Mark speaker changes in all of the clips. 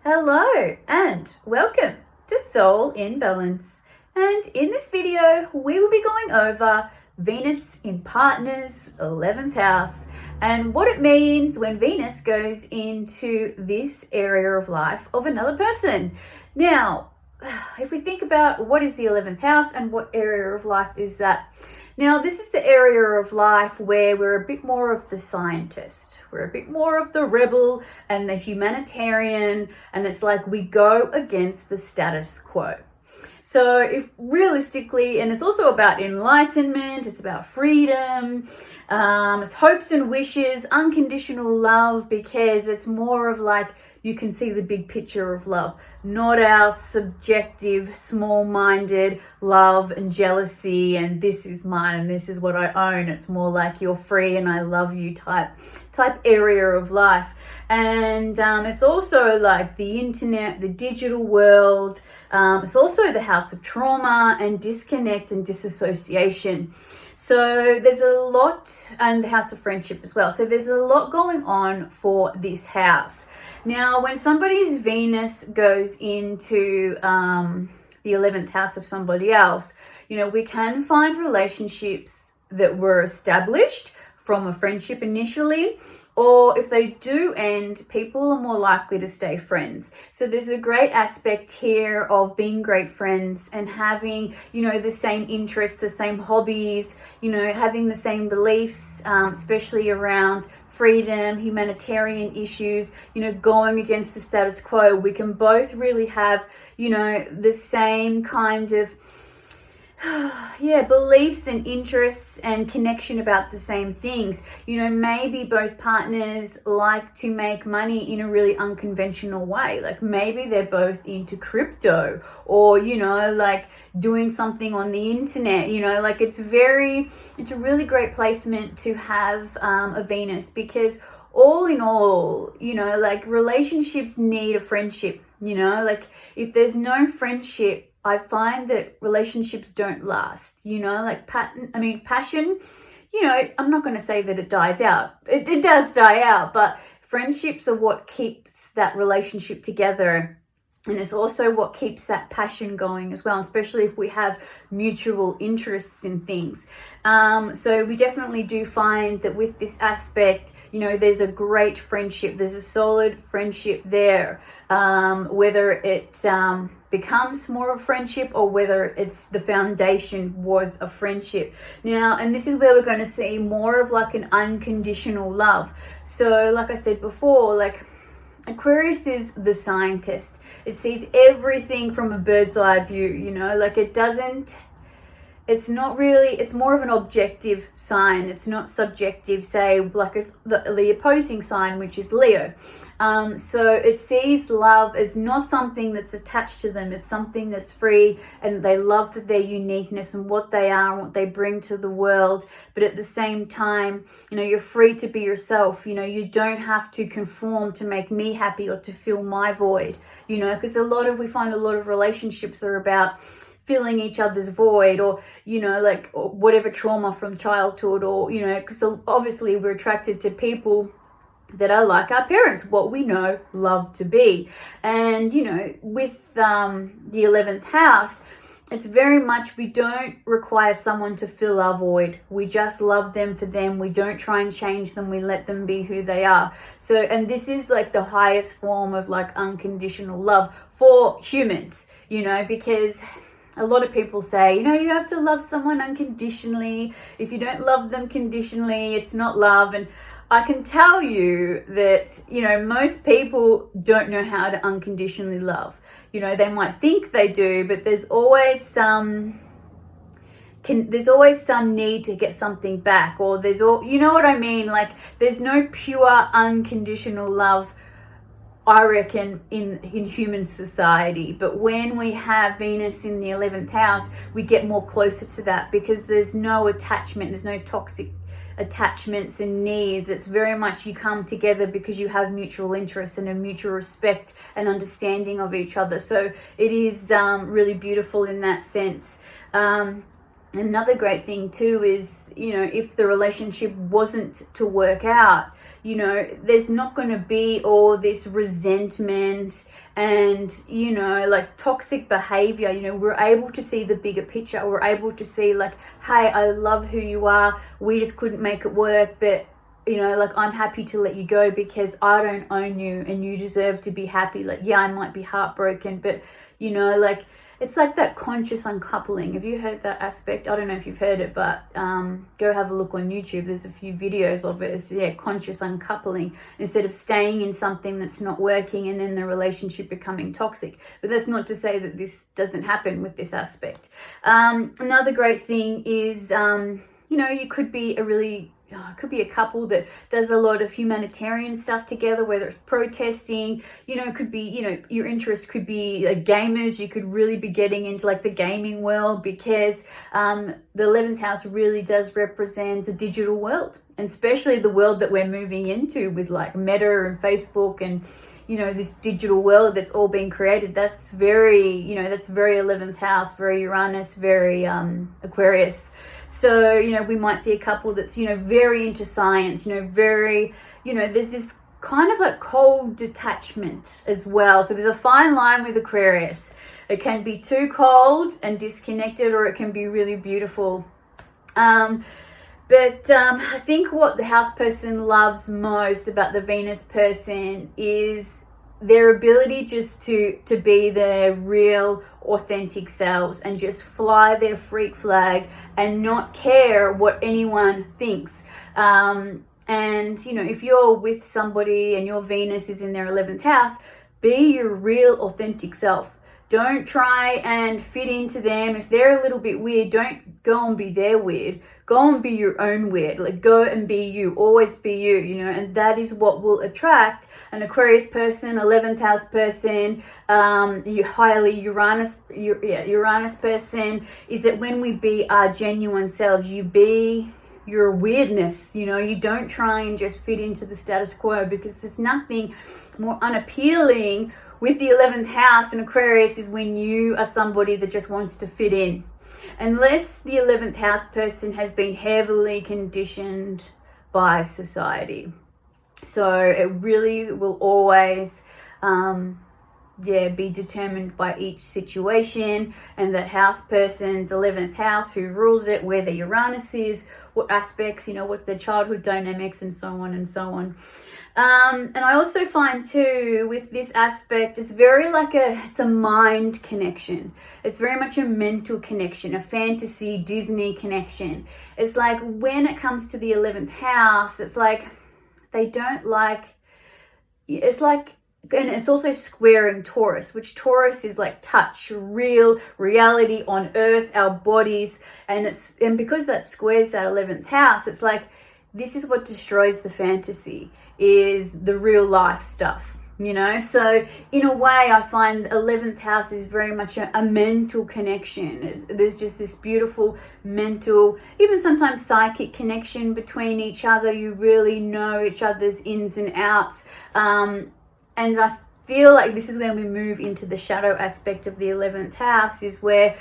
Speaker 1: Hello and welcome to Soul in Balance. And in this video, we will be going over Venus in Partners, 11th house, and what it means when Venus goes into this area of life of another person. Now, if we think about what is the 11th house and what area of life is that? Now, this is the area of life where we're a bit more of the scientist. We're a bit more of the rebel and the humanitarian, and it's like we go against the status quo. So if realistically, and it's also about enlightenment, it's about freedom, it's hopes and wishes, unconditional love, because it's more of like you can see the big picture of love, not our subjective, small-minded love and jealousy and this is mine and this is what I own. It's more like you're free and I love you type area of life. And it's also like the internet, the digital world. It's also the house of trauma and disconnect and disassociation. So there's a lot, and the house of friendship as well. So there's a lot going on for this house. Now, when somebody's Venus goes into the 11th house of somebody else, we can find relationships that were established from a friendship initially, or if they do end, people are more likely to stay friends. So there's a great aspect here of being great friends and having, the same interests, the same hobbies, having the same beliefs, especially around freedom, humanitarian issues, going against the status quo. We can both really have, the same kind of beliefs and interests and connection about the same things. Maybe both partners like to make money in a really unconventional way. Like maybe they're both into crypto or, like doing something on the internet, it's a really great placement to have a Venus, because all in all, relationships need a friendship, if there's no friendship, I find that relationships don't last, passion, I'm not going to say that it dies out. It does die out, but friendships are what keeps that relationship together. And it's also what keeps that passion going as well, especially if we have mutual interests in things. So we definitely do find that with this aspect, there's a great friendship. There's a solid friendship there, whether it becomes more of a friendship or whether it's the foundation was a friendship. Now, and this is where we're going to see more of like an unconditional love. So like I said before, like Aquarius is the scientist. It sees everything from a bird's eye view, it's not really, it's more of an objective sign. It's not subjective, say, like it's the opposing sign, which is Leo. So it sees love as not something that's attached to them. It's something that's free, and they love their uniqueness and what they are and what they bring to the world. But at the same time, you're free to be yourself. You don't have to conform to make me happy or to fill my void, because we find a lot of relationships are about filling each other's void, or or whatever trauma from childhood, or because obviously we're attracted to people that are like our parents, what we know love to be. And with the 11th house, it's very much, we don't require someone to fill our void. We just love them for them. We don't try and change them. We let them be who they are. So, and this is like the highest form of like unconditional love for humans, because a lot of people say, you have to love someone unconditionally. If you don't love them conditionally, it's not love. And I can tell you that, most people don't know how to unconditionally love. They might think they do, but there's always some need to get something back, or you know what I mean? Like there's no pure unconditional love, I reckon, in human society. But when we have Venus in the 11th house, we get more closer to that, because there's no attachment, there's no toxic attachments and needs. It's very much you come together because you have mutual interests and a mutual respect and understanding of each other. So it is really beautiful in that sense. Another great thing too is, if the relationship wasn't to work out, you know, there's not going to be all this resentment and, you know, like toxic behavior. You know, we're able to see the bigger picture. We're able to see like, hey, I love who you are. We just couldn't make it work, but you know, like, I'm happy to let you go because I don't own you and you deserve to be happy. Like, yeah, I might be heartbroken, but, you know, like, it's like that conscious uncoupling. Have you heard that aspect? I don't know if you've heard it, but go have a look on YouTube. There's a few videos of it. It's, yeah, conscious uncoupling, instead of staying in something that's not working and then the relationship becoming toxic. But that's not to say that this doesn't happen with this aspect. Another great thing is, you know, you could be it could be a couple that does a lot of humanitarian stuff together, whether it's protesting, you know, it could be, you know, your interest could be gamers. You could really be getting into like the gaming world, because the 11th house really does represent the digital world, and especially the world that we're moving into with like Meta and Facebook and, you know, this digital world that's all being created. That's very, you know, that's very 11th house, very Uranus, very Aquarius. So, you know, we might see a couple that's, you know, very into science, you know, very, you know, there's this kind of like cold detachment as well. So there's a fine line with Aquarius. It can be too cold and disconnected, or it can be really beautiful. But I think what the house person loves most about the Venus person is their ability just to be their real, authentic selves and just fly their freak flag and not care what anyone thinks. And, you know, if you're with somebody and your Venus is in their 11th house, be your real, authentic self. Don't try and fit into them. If they're a little bit weird, don't go and be their weird. Go and be your own weird. Like, go and be you. Always be you, you know, and that is what will attract an Aquarius person, 11th house person, Uranus person, is that when we be our genuine selves, you be your weirdness, you know, you don't try and just fit into the status quo, because there's nothing more unappealing with the 11th house in Aquarius is when you are somebody that just wants to fit in. Unless the 11th house person has been heavily conditioned by society. So it really will always be determined by each situation, and that house person's 11th house, who rules it, where the Uranus is, what aspects, you know, what the childhood dynamics, and so on and so on. And I also find too, with this aspect, it's very like it's a mind connection. It's very much a mental connection, a fantasy Disney connection. It's like when it comes to the 11th house, it's like they don't like, it's like, and it's also squaring Taurus, which Taurus is like touch, real reality on earth, our bodies. And because that squares that 11th house, it's like, this is what destroys the fantasy, is the real life stuff, you know. So in a way, I find 11th house is very much a mental connection. There's just this beautiful mental, even sometimes psychic connection between each other. You really know each other's ins and outs. And I feel like this is when we move into the shadow aspect of the 11th house, is where,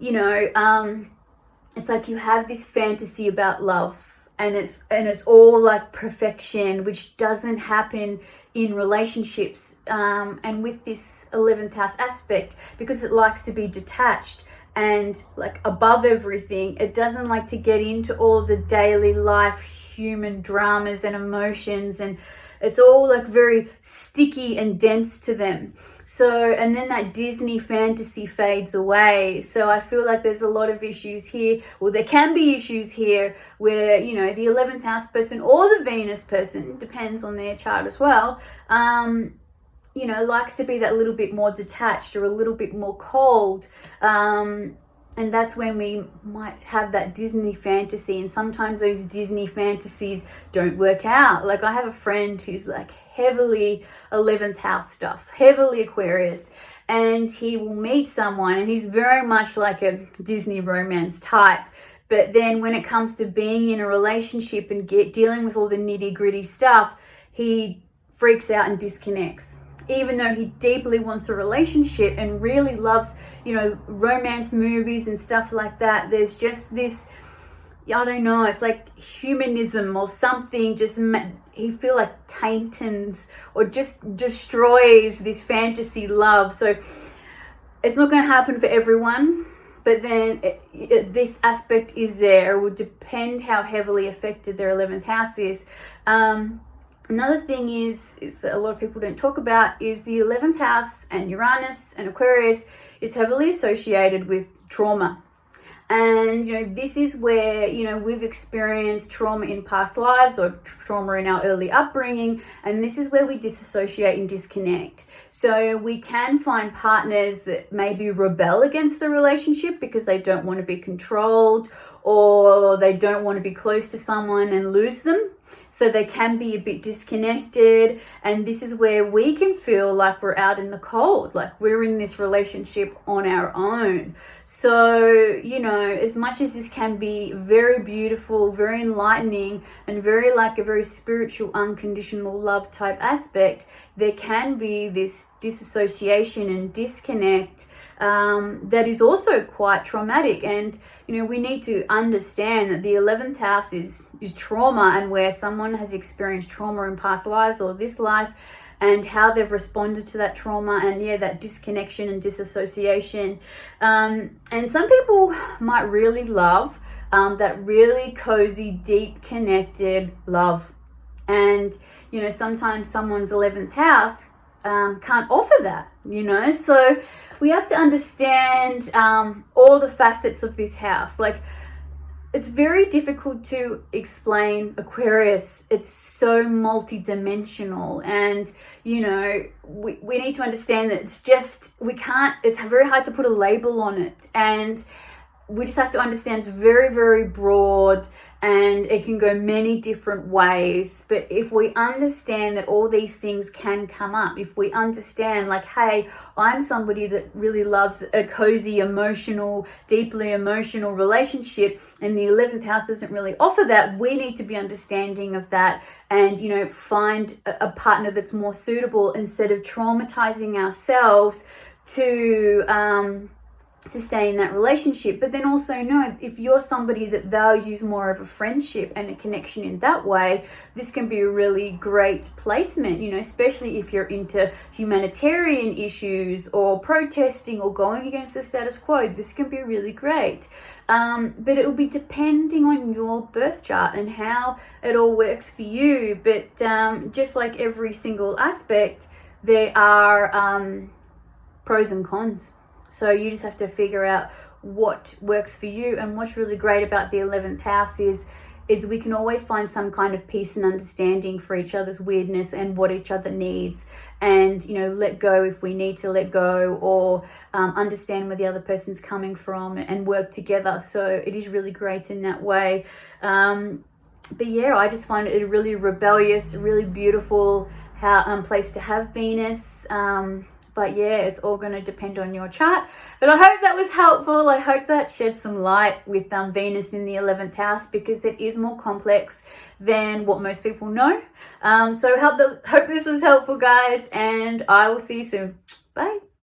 Speaker 1: you know, it's like you have this fantasy about love, and it's all like perfection, which doesn't happen in relationships. And with this 11th house aspect, because it likes to be detached and like above everything, it doesn't like to get into all the daily life human dramas and emotions, and it's all like very sticky and dense to them. So, and then that Disney fantasy fades away. So I feel like there's a lot of issues here, or there can be issues here, where, you know, the 11th house person or the Venus person, depends on their chart as well, you know, likes to be that little bit more detached or a little bit more cold. And that's when we might have that Disney fantasy. And sometimes those Disney fantasies don't work out. Like, I have a friend who's like heavily 11th house stuff, heavily Aquarius. And he will meet someone and he's very much like a Disney romance type. But then when it comes to being in a relationship and dealing with all the nitty gritty stuff, he freaks out and disconnects. Even though he deeply wants a relationship and really loves, you know, romance movies and stuff like that, there's just this, I don't know, it's like humanism or something just he feel like taintens or just destroys this fantasy love. So it's not going to happen for everyone, but then this aspect is there. It would depend how heavily affected their 11th house is. Another thing is that a lot of people don't talk about is the 11th house and Uranus and Aquarius is heavily associated with trauma. And, this is where, we've experienced trauma in past lives or trauma in our early upbringing. And this is where we disassociate and disconnect. So we can find partners that maybe rebel against the relationship because they don't want to be controlled or they don't want to be close to someone and lose them. So they can be a bit disconnected, and this is where we can feel like we're out in the cold, like we're in this relationship on our own. So, as much as this can be very beautiful, very enlightening, and very spiritual, unconditional love type aspect, there can be this disassociation and disconnect that is also quite traumatic. And we need to understand that the 11th house is trauma, and where someone has experienced trauma in past lives or this life and how they've responded to that trauma and that disconnection and disassociation. And some people might really love that really cozy, deep, connected love. And, sometimes someone's 11th house can't offer that, so we have to understand all the facets of this house. Like, it's very difficult to explain Aquarius. It's so multi-dimensional, and we need to understand that it's very hard to put a label on it, and we just have to understand it's very, very broad and it can go many different ways. But if we understand that all these things can come up, if we understand like, hey, I'm somebody that really loves a cozy, deeply emotional relationship, and the 11th house doesn't really offer that, we need to be understanding of that and, find a partner that's more suitable instead of traumatizing ourselves to stay in that relationship. But then also know, if you're somebody that values more of a friendship and a connection in that way, this can be a really great placement, especially if you're into humanitarian issues or protesting or going against the status quo. This can be really great. But it will be depending on your birth chart and how it all works for you. But just like every single aspect, there are pros and cons. So you just have to figure out what works for you. And what's really great about the 11th house is we can always find some kind of peace and understanding for each other's weirdness and what each other needs, and let go if we need to let go, or understand where the other person's coming from and work together. So it is really great in that way. But I just find it a really rebellious, really beautiful place to have Venus. But it's all going to depend on your chart. But I hope that was helpful. I hope that shed some light with Venus in the 11th house, because it is more complex than what most people know. So hope this was helpful, guys, and I will see you soon. Bye.